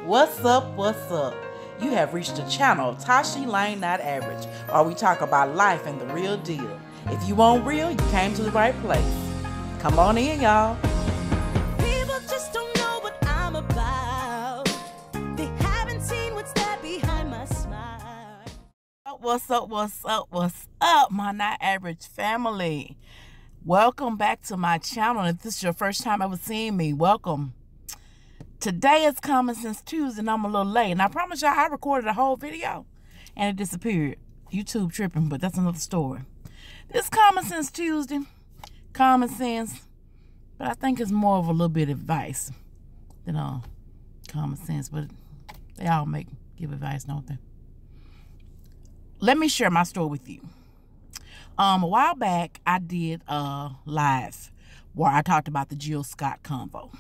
What's up? What's up? You have reached the channel Tashi Lane Not Average, where we talk about life and the real deal. If you want real, you came to the right place. Come on in, y'all. People just don't know what I'm about. They haven't seen what's there behind my smile. What's up? What's up? What's up, my Not Average family? Welcome back to my channel. If this is your first time ever seeing me, welcome. Today is Common Sense Tuesday, and I'm a little late. And I promise y'all I recorded a whole video, and it disappeared. YouTube tripping, but that's another story. This Common Sense Tuesday, common sense, but I think it's more of a little bit of advice than common sense. But they all give advice, don't they? Let me share my story with you. A while back, I did a live where I talked about the Jill Scott convo.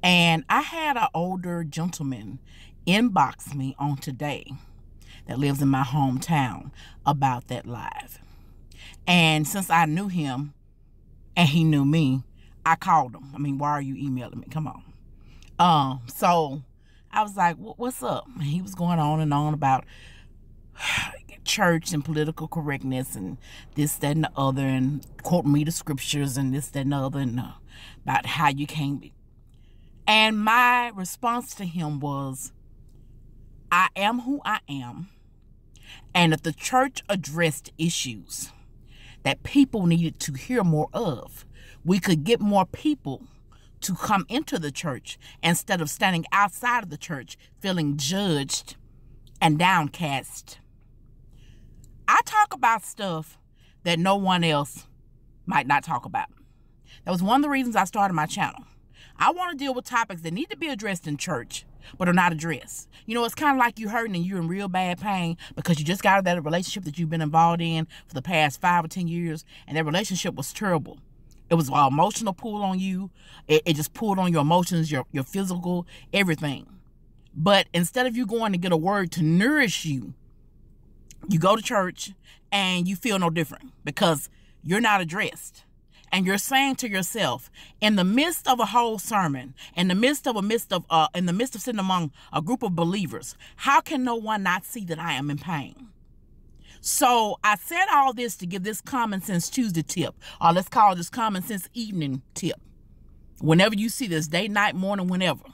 And I had an older gentleman inbox me on Today that lives in my hometown about that live. And since I knew him and he knew me, I called him. I mean, why are you emailing me? Come on. So I was like, what's up? And he was going on and on about church and political correctness and this, that, and the other, and quoting me the scriptures and this, that, and the other, and about how you can't be. And my response to him was, I am who I am. And if the church addressed issues that people needed to hear more of, we could get more people to come into the church instead of standing outside of the church feeling judged and downcast. I talk about stuff that no one else might not talk about. That was one of the reasons I started my channel. I want to deal with topics that need to be addressed in church, but are not addressed. You know, it's kind of like you hurting and you're in real bad pain because you just got out of that relationship that you've been involved in for the past 5 or 10 years, and that relationship was terrible. It was an emotional pull on you. It just pulled on your emotions, your physical, everything. But instead of you going to get a word to nourish you, you go to church and you feel no different because you're not addressed. And you're saying to yourself, in the midst of a whole sermon, in the midst of sitting among a group of believers, how can no one not see that I am in pain? So I said all this to give this Common Sense Tuesday tip, or let's call this Common Sense Evening tip. Whenever you see this, day, night, morning, whenever.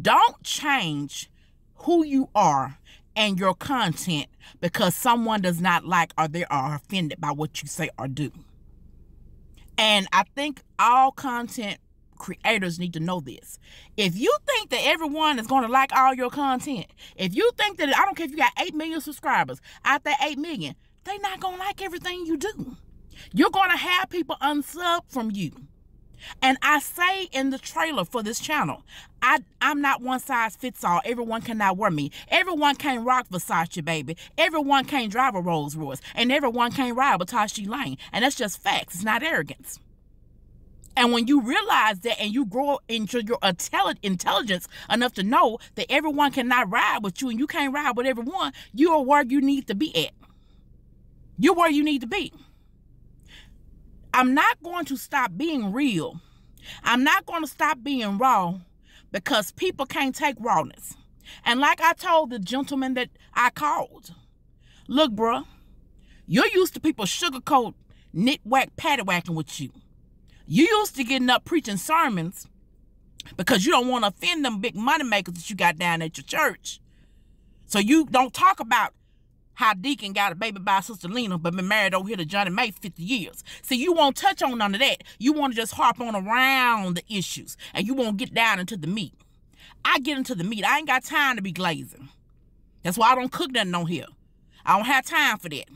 Don't change who you are and your content because someone does not like or they are offended by what you say or do. And I think all content creators need to know this. If you think that everyone is going to like all your content, if you think that, I don't care if you got 8 million subscribers, out there 8 million, they're not going to like everything you do. You're going to have people unsub from you. And I say in the trailer for this channel, I'm not one size fits all. Everyone cannot wear me. Everyone can't rock Versace, baby. Everyone can't drive a Rolls Royce. And everyone can't ride with Tashi Lane. And that's just facts. It's not arrogance. And when you realize that and you grow into your intelligence enough to know that everyone cannot ride with you and you can't ride with everyone, you are where you need to be at. You're where you need to be. I'm not going to stop being real. I'm not going to stop being raw because people can't take rawness. And like I told the gentleman that I called, look, bruh, you're used to people sugarcoat, nitwhack, paddywhacking with you. You used to getting up preaching sermons because you don't want to offend them big money makers that you got down at your church. So you don't talk about how Deacon got a baby by Sister Lena, but been married over here to Johnny May 50 years. See, you won't touch on none of that. You want to just harp on around the issues, and you won't get down into the meat. I get into the meat. I ain't got time to be glazing. That's why I don't cook nothing on here. I don't have time for that.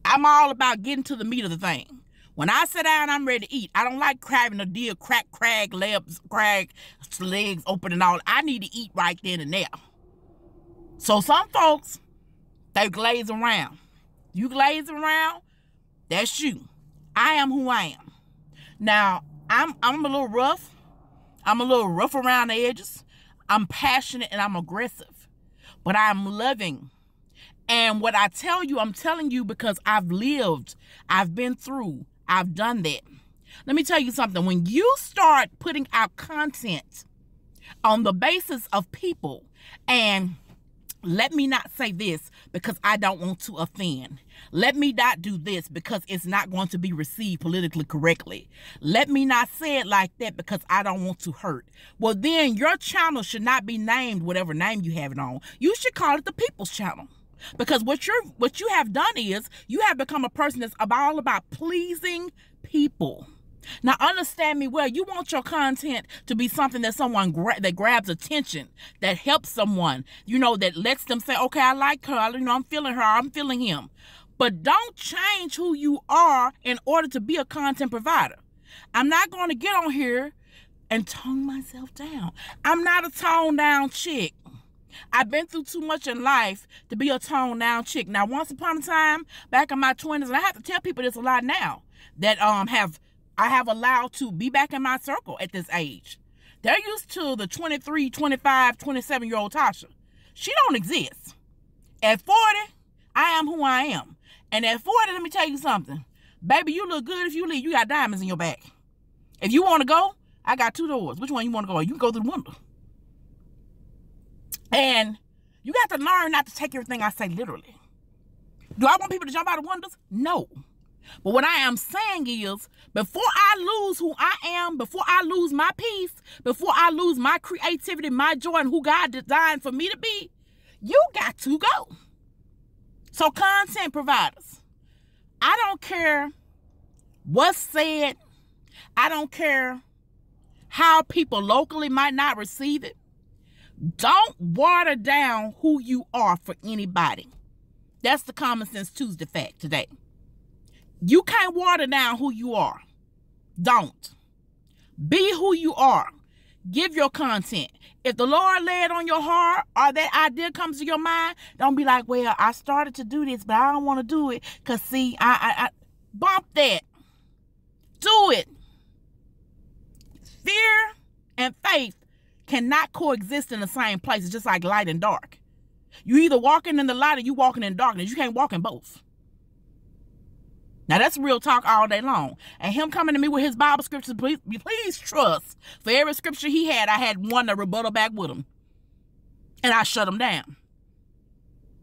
I'm all about getting to the meat of the thing. When I sit down, I'm ready to eat. I don't like having a deal, crag, legs open and all. I need to eat right then and there. So some folks, they glaze around. You glaze around, that's you. I am who I am. Now, I'm a little rough. I'm a little rough around the edges. I'm passionate and I'm aggressive. But I'm loving. And what I tell you, I'm telling you because I've lived. I've been through. I've done that. Let me tell you something. When you start putting out content on the basis of people. And let me not say this because I don't want to offend. Let me not do this because it's not going to be received politically correctly. Let me not say it like that because I don't want to hurt. Well, then your channel should not be named whatever name you have it on. You should call it the People's Channel. Because what you have done is you have become a person that's all about pleasing people. Now, understand me well. You want your content to be something that someone that grabs attention, that helps someone, that lets them say, okay, I like her. I'm feeling her. I'm feeling him. But don't change who you are in order to be a content provider. I'm not going to get on here and tone myself down. I'm not a toned down chick. I've been through too much in life to be a toned down chick. Now, once upon a time, back in my 20s, and I have to tell people this a lot now, that I have allowed to be back in my circle at this age. They're used to the 23, 25, 27-year-old Tasha. She don't exist. At 40, I am who I am. And at 40, let me tell you something. Baby, you look good if you leave. You got diamonds in your back. If you want to go, I got 2 doors. Which one you want to go? You can go through the window. And you got to learn not to take everything I say literally. Do I want people to jump out of windows? No. But what I am saying is, before I lose who I am, before I lose my peace, before I lose my creativity, my joy, and who God designed for me to be, you got to go. So content providers, I don't care what's said. I don't care how people locally might not receive it. Don't water down who you are for anybody. That's the Common Sense Tuesday fact today. You can't water down who you are. Don't. Be who you are. Give your content. If the Lord lay it on your heart or that idea comes to your mind, don't be like, well, I started to do this, but I don't want to do it because, see, I bump that. Do it. Fear and faith cannot coexist in the same place. It's just like light and dark. You either walking in the light or you walking in darkness. You can't walk in both. Now, that's real talk all day long. And him coming to me with his Bible scriptures, please trust. For every scripture he had, I had one to rebuttal back with him. And I shut him down.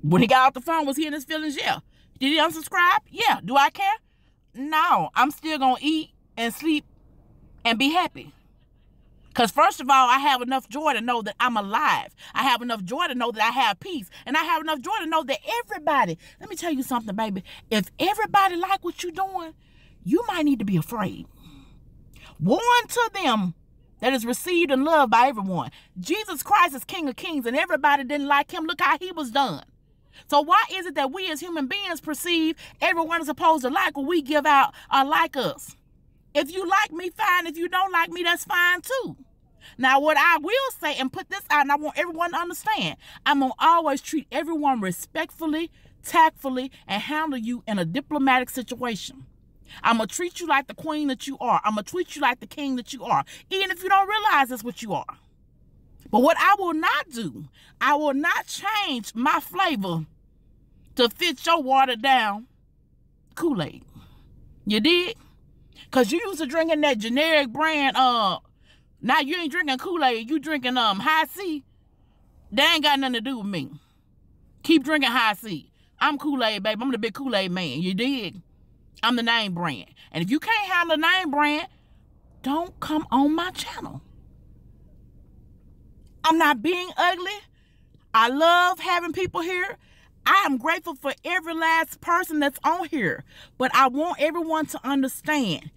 When he got off the phone, was he in his feelings? Yeah. Did he unsubscribe? Yeah. Do I care? No. I'm still going to eat and sleep and be happy. Because first of all, I have enough joy to know that I'm alive. I have enough joy to know that I have peace. And I have enough joy to know that everybody, let me tell you something, baby. If everybody like what you're doing, you might need to be afraid. Warn to them that is received and loved by everyone. Jesus Christ is King of Kings and everybody didn't like him. Look how he was done. So why is it that we as human beings perceive everyone is supposed to like what we give out or like us? If you like me, fine. If you don't like me, that's fine too. Now, what I will say, and put this out, and I want everyone to understand, I'm going to always treat everyone respectfully, tactfully, and handle you in a diplomatic situation. I'm going to treat you like the queen that you are. I'm going to treat you like the king that you are, even if you don't realize that's what you are. But what I will not do, I will not change my flavor to fit your watered down Kool-Aid. You did? Because you used to drinking that generic brand, now you ain't drinking Kool-Aid, you drinking Hi-C. That ain't got nothing to do with me. Keep drinking Hi-C. I'm Kool-Aid, baby. I'm the big Kool-Aid man. You dig? I'm the name brand. And if you can't handle the name brand, don't come on my channel. I'm not being ugly. I love having people here. I am grateful for every last person that's on here. But I want everyone to understand,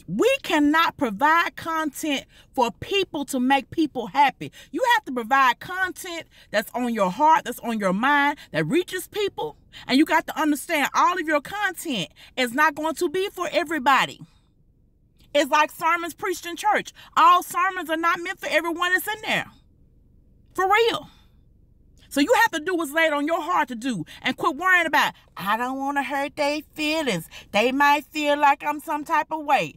we cannot provide content for people to make people happy. You have to provide content that's on your heart, that's on your mind, that reaches people. And you got to understand, all of your content is not going to be for everybody. It's like sermons preached in church. All sermons are not meant for everyone that's in there. For real. So you have to do what's laid on your heart to do and quit worrying about, I don't want to hurt their feelings. They might feel like I'm some type of way.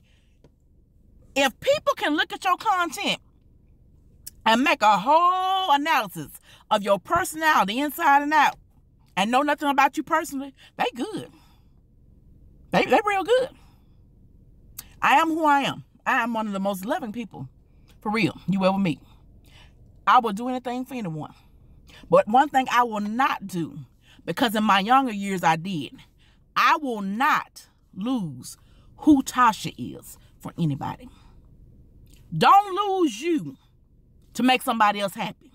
If people can look at your content and make a whole analysis of your personality inside and out and know nothing about you personally, they good. They real good. I am who I am. I am one of the most loving people, for real, you ever meet. I will do anything for anyone. But one thing I will not do, because in my younger years I did, I will not lose who Tasha is for anybody. Don't lose you to make somebody else happy.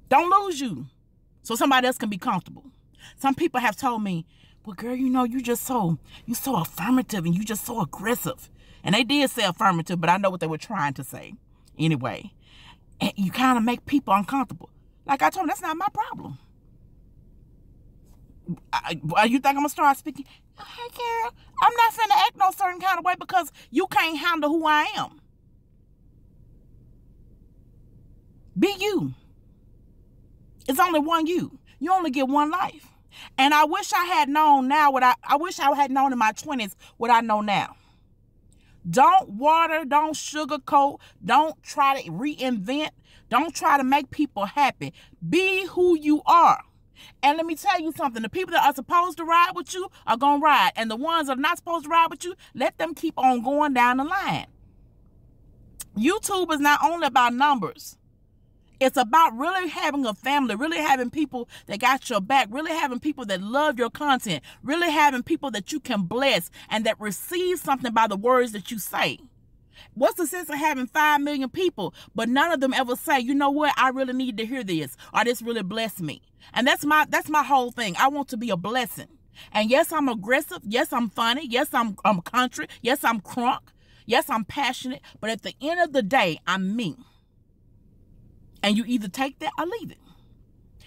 Don't lose you so somebody else can be comfortable. Some people have told me, well, girl, you know, you're so affirmative and you just so aggressive. And they did say affirmative, but I know what they were trying to say. Anyway, and you kind of make people uncomfortable. Like I told them, that's not my problem. You think I'm going to start speaking? Hey, girl, I'm not finna act no certain kind of way because you can't handle who I am. Be you. It's only one you. You only get one life. And I wish I had known now I wish I had known in my 20s what I know now. Don't water, don't sugarcoat, don't try to reinvent, don't try to make people happy. Be who you are. And let me tell you something. The people that are supposed to ride with you are going to ride. And the ones that are not supposed to ride with you, let them keep on going down the line. YouTube is not only about numbers. It's about really having a family, really having people that got your back, really having people that love your content, really having people that you can bless and that receive something by the words that you say. What's the sense of having 5 million people, but none of them ever say, you know what, I really need to hear this, or this really blessed me. And that's my whole thing. I want to be a blessing. And yes, I'm aggressive. Yes, I'm funny. Yes, I'm country. Yes, I'm crunk. Yes, I'm passionate. But at the end of the day, I'm me. And you either take that or leave it.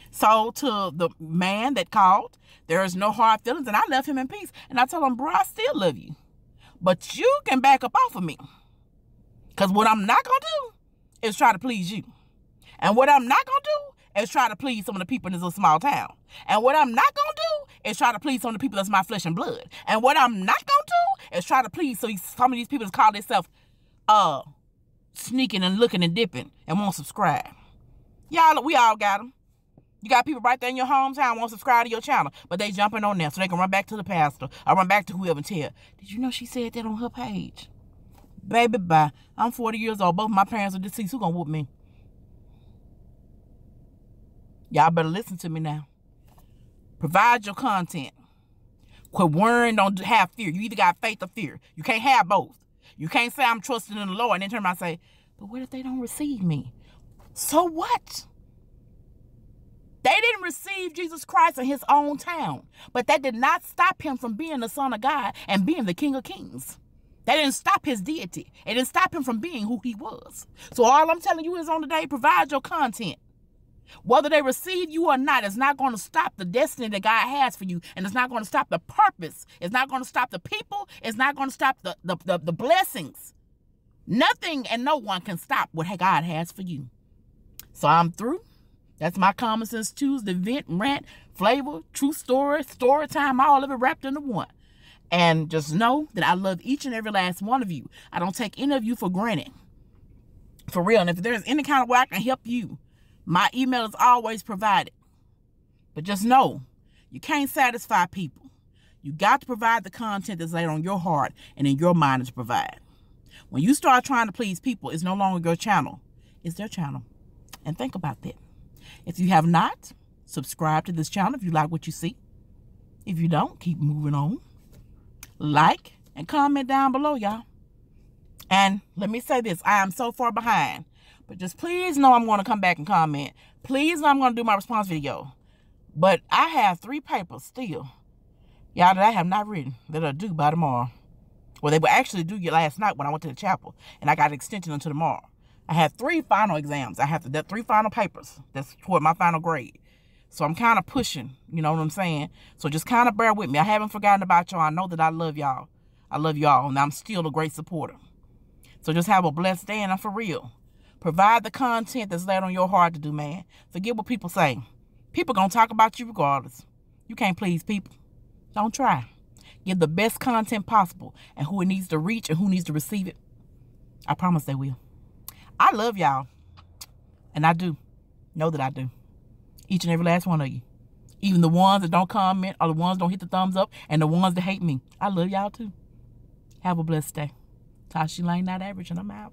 So to the man that called, there is no hard feelings. And I left him in peace. And I told him, bro, I still love you. But you can back up off of me. Because what I'm not going to do is try to please you. And what I'm not going to do is try to please some of the people in this little small town. And what I'm not going to do is try to please some of the people that's my flesh and blood. And what I'm not going to do is try to please some of these people that call themselves sneaking and looking and dipping and won't subscribe. Y'all, we all got them. You got people right there in your hometown won't subscribe to your channel, but they jumping on there so they can run back to the pastor or run back to whoever and tell, did you know she said that on her page? Baby, bye. I'm 40 years old. Both my parents are deceased. Who gonna whoop me? Y'all better listen to me now. Provide your content. Quit worrying, don't have fear. You either got faith or fear. You can't have both. You can't say I'm trusting in the Lord and then turn around and say, but what if they don't receive me? So what? They didn't receive Jesus Christ in his own town, but that did not stop him from being the Son of God and being the King of Kings. That didn't stop his deity. It didn't stop him from being who he was. So all I'm telling you is on today, provide your content. Whether they receive you or not, it's not going to stop the destiny that God has for you. And it's not going to stop the purpose. It's not going to stop the people. It's not going to stop the blessings. Nothing and no one can stop what God has for you. So I'm through. That's my Common Sense Tuesday vent, rant, flavor, true story, story time, all of it wrapped into one. And just know that I love each and every last one of you. I don't take any of you for granted. For real. And if there's any kind of way I can help you, my email is always provided. But just know, you can't satisfy people. You got to provide the content that's laid on your heart and in your mind to provide. When you start trying to please people, it's no longer your channel. It's their channel. And think about that. If you have not, subscribe to this channel if you like what you see. If you don't, keep moving on. Like and comment down below, y'all. And let me say this. I am so far behind. But just please know I'm going to come back and comment. Please know I'm going to do my response video. But I have 3 papers still, y'all, that I have not written that are due by tomorrow. Well, they were actually due last night when I went to the chapel. And I got an extension until tomorrow. I have 3 final exams. I have 3 final papers. That's toward my final grade. So I'm kind of pushing, you know what I'm saying? So just kind of bear with me. I haven't forgotten about y'all. I know that I love y'all. I love y'all, and I'm still a great supporter. So just have a blessed day, and I'm for real. Provide the content that's laid on your heart to do, man. Forget what people say. People gonna talk about you regardless. You can't please people. Don't try. Give the best content possible, and who it needs to reach and who needs to receive it, I promise they will. I love y'all, and I do. Know that I do. Each and every last one of you. Even the ones that don't comment, or the ones that don't hit the thumbs up, and the ones that hate me. I love y'all too. Have a blessed day. Tasha Lane, not average, and I'm out.